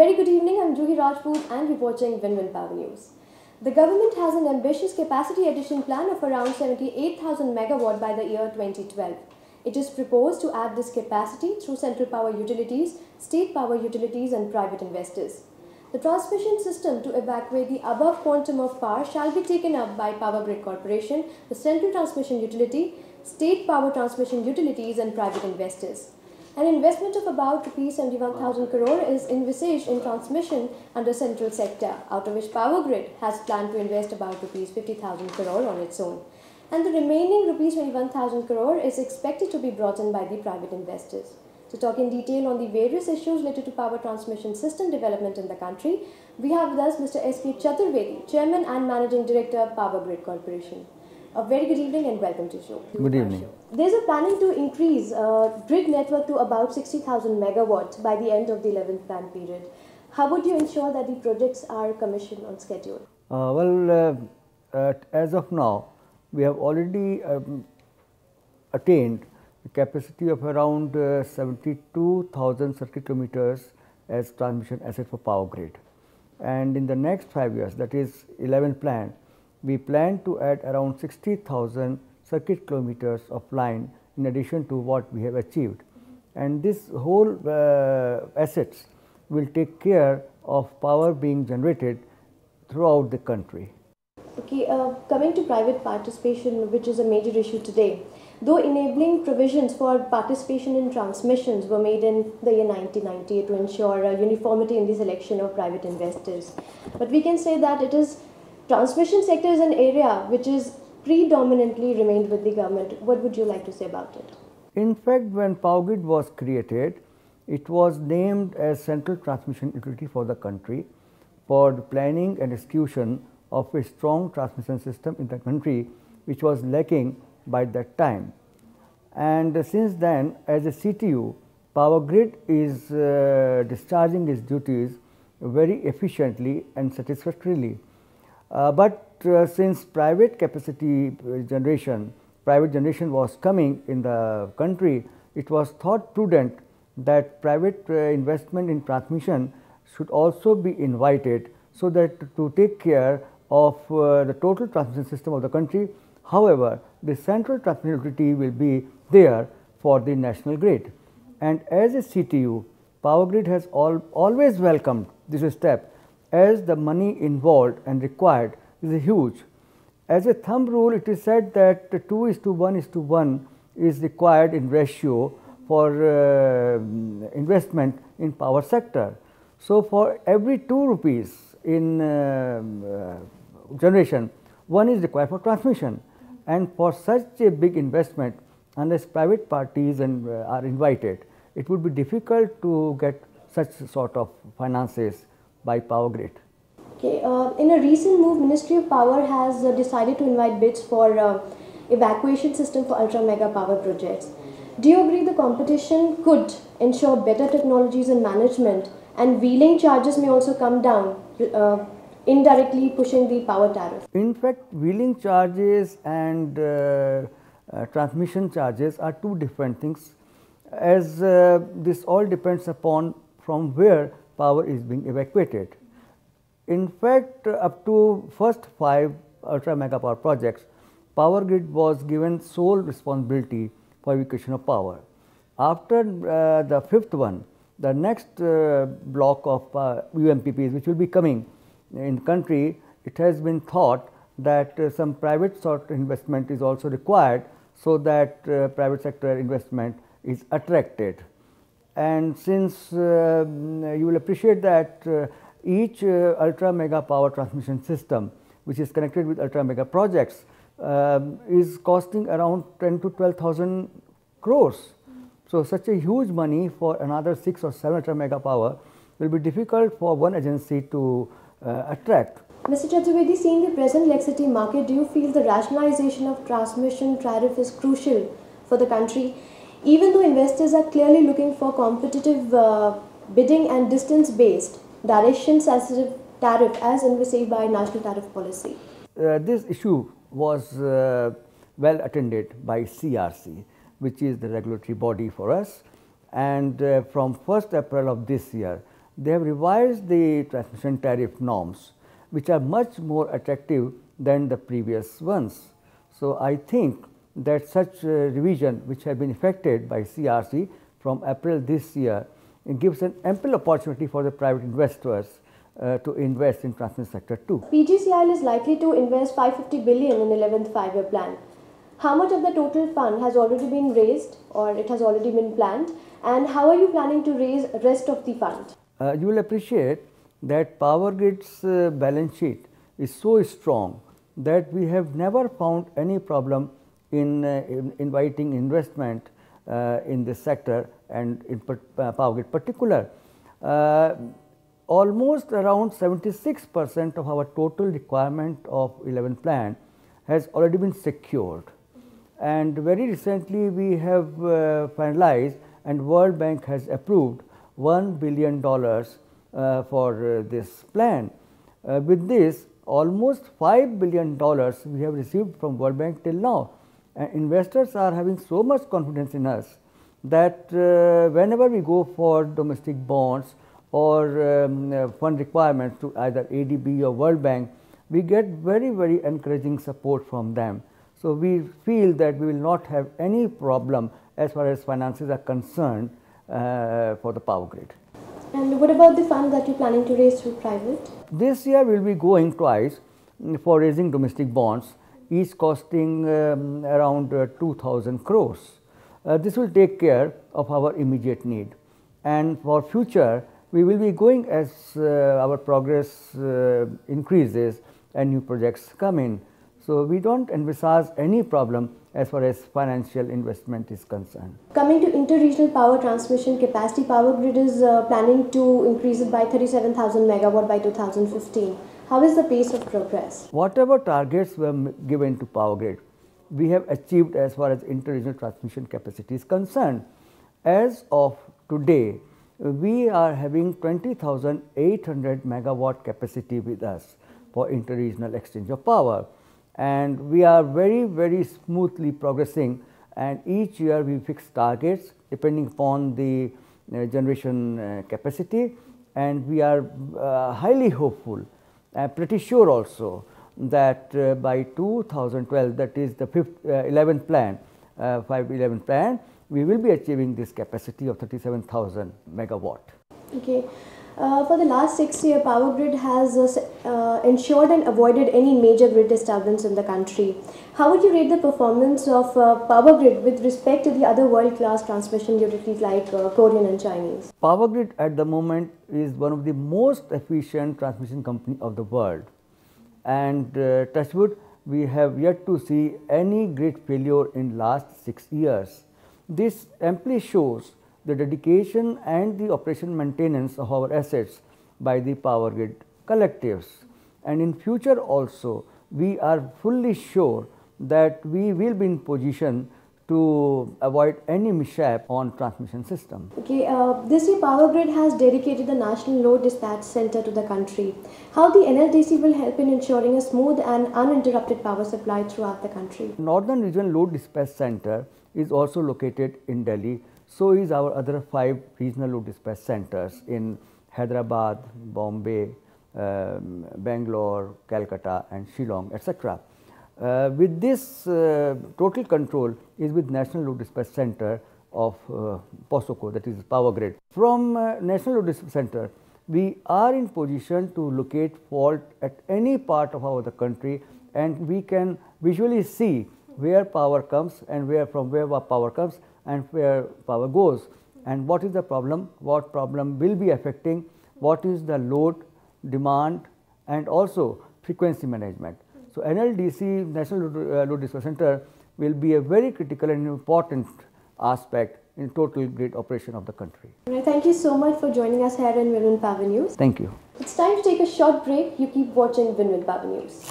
very good evening. I'm Juhi Rajput and you're watching Win-Win Power News. The government has an ambitious capacity addition plan of around 78,000 megawatt by the year 2012. It is proposed to add this capacity through central power utilities, state power utilities and private investors. The transmission system to evacuate the above quantum of power shall be taken up by Power Grid Corporation, the central transmission utility, state power transmission utilities and private investors. An investment of about Rs 71,000 crore is envisaged in transmission under central sector, out of which Power Grid has planned to invest about Rs 50,000 crore on its own. And the remaining Rs 21,000 crore is expected to be brought in by the private investors. To talk in detail on the various issues related to power transmission system development in the country, we have with us Mr. S.K. Chaturvedi, Chairman and Managing Director, Power Grid Corporation. A very good evening and welcome to the show. Good evening. There's a planning to increase grid network to about 60,000 megawatts by the end of the 11th plan period. How would you ensure that the projects are commissioned on schedule? As of now, we have already attained a capacity of around 72,000 circuit kilometers as transmission asset for Power Grid. And in the next 5 years, that is 11th plan, we plan to add around 60,000 circuit kilometers of line in addition to what we have achieved. And this whole assets will take care of power being generated throughout the country. Okay, coming to private participation, which is a major issue today, though enabling provisions for participation in transmissions were made in the year 1998 to ensure uniformity in the selection of private investors. But we can say that it is transmission sector is an area which is predominantly remained with the government. What would you like to say about it? In fact, when Power Grid was created, it was named as Central Transmission Utility for the country for the planning and execution of a strong transmission system in the country, which was lacking by that time. And since then, as a CTU, Power Grid is discharging its duties very efficiently and satisfactorily. Since private generation was coming in the country, it was thought prudent that private investment in transmission should also be invited so that to take care of the total transmission system of the country. However, the central transmission utility will be there for the national grid. And as a CTU, Power Grid has always welcomed this step, as the money involved and required is huge. As a thumb rule, it is said that 2:1:1 is required in ratio for investment in power sector. So, for every 2 rupees in generation, 1 is required for transmission. And for such a big investment, unless private parties are invited, it would be difficult to get such sort of finances by Power Grid. Okay, in a recent move, Ministry of Power has decided to invite bids for evacuation system for ultra mega power projects. Do you agree the competition could ensure better technologies and management, and wheeling charges may also come down, indirectly pushing the power tariff? In fact, wheeling charges and transmission charges are two different things, as this all depends upon from where power is being evacuated. In fact, up to first 5 ultra mega power projects, Power Grid was given sole responsibility for evacuation of power. After the 5th one, the next block of UMPPs which will be coming in the country, it has been thought that some private sort of investment is also required, so that private sector investment is attracted. And since you will appreciate that each ultra mega power transmission system which is connected with ultra mega projects is costing around 10 to 12,000 crores. So, such a huge money for another 6 or 7 ultra mega power will be difficult for one agency to attract. Mr. Chaturvedi, seeing the present electricity market, do you feel the rationalization of transmission tariff is crucial for the country, even though investors are clearly looking for competitive bidding and distance-based, direction-sensitive tariff as envisaged by national tariff policy? This issue was well attended by CRC, which is the regulatory body for us, and from 1st April of this year, they have revised the transmission tariff norms, which are much more attractive than the previous ones. So, I think that such revision, which have been effected by CRC from April this year, it gives an ample opportunity for the private investors to invest in transmission sector too. PGCIL is likely to invest 550 billion in 11th five-year plan. How much of the total fund has already been raised or it has already been planned, and how are you planning to raise rest of the fund? You will appreciate that Power Grid's balance sheet is so strong that we have never found any problem in inviting investment in this sector, and in Power Grid particular. Almost around 76% of our total requirement of 11 plan has already been secured, and very recently we have finalized and World Bank has approved $1 billion for this plan. With this, almost $5 billion we have received from World Bank till now. Investors are having so much confidence in us that whenever we go for domestic bonds or fund requirements to either ADB or World Bank, we get very encouraging support from them. So, we feel that we will not have any problem as far as finances are concerned for the Power Grid. And what about the fund that you are planning to raise through private? This year we will be going twice for raising domestic bonds, each costing around 2,000 crores. This will take care of our immediate need, and for future we will be going as our progress increases and new projects come in. So, we do not envisage any problem as far as financial investment is concerned. Coming to inter-regional power transmission capacity, Power Grid is planning to increase it by 37,000 megawatt by 2015. How is the pace of progress? Whatever targets were given to Power Grid, we have achieved as far as inter-regional transmission capacity is concerned. As of today, we are having 20,800 megawatt capacity with us for inter-regional exchange of power, and we are very smoothly progressing, and each year we fix targets depending upon the generation capacity, and we are highly hopeful, pretty sure also that by 2012, that is the 11th plan, 511 plan, we will be achieving this capacity of 37,000 megawatt. Okay. For the last 6 years, Power Grid has ensured and avoided any major grid disturbance in the country. How would you rate the performance of Power Grid with respect to the other world-class transmission utilities like Korean and Chinese? Power Grid at the moment is one of the most efficient transmission company of the world, and touch wood, we have yet to see any grid failure in last 6 years. This amply shows the dedication and the operation maintenance of our assets by the Power Grid collectives, and in future also we are fully sure that we will be in position to avoid any mishap on transmission system. Okay, this year Power Grid has dedicated the National Load Dispatch Center to the country. How the NLDC will help in ensuring a smooth and uninterrupted power supply throughout the country? Northern Region Load Dispatch Center is also located in Delhi. So is our other 5 regional load dispatch centers in Hyderabad, Bombay, Bangalore, Calcutta and Shillong, etc. With this, total control is with National Load Dispatch Center of POSOCO, that is Power Grid. From National Load Dispatch Center, we are in position to locate fault at any part of our country, and we can visually see where power comes and from where power comes and where power goes, and what is the problem, what problem will be affecting, what is the load, demand and also frequency management. So, NLDC, National Load Dispatch Center, will be a very critical and important aspect in total grid operation of the country. Right, thank you so much for joining us here in Win-Win Power News. Thank you. It's time to take a short break. You keep watching Win-Win Power News.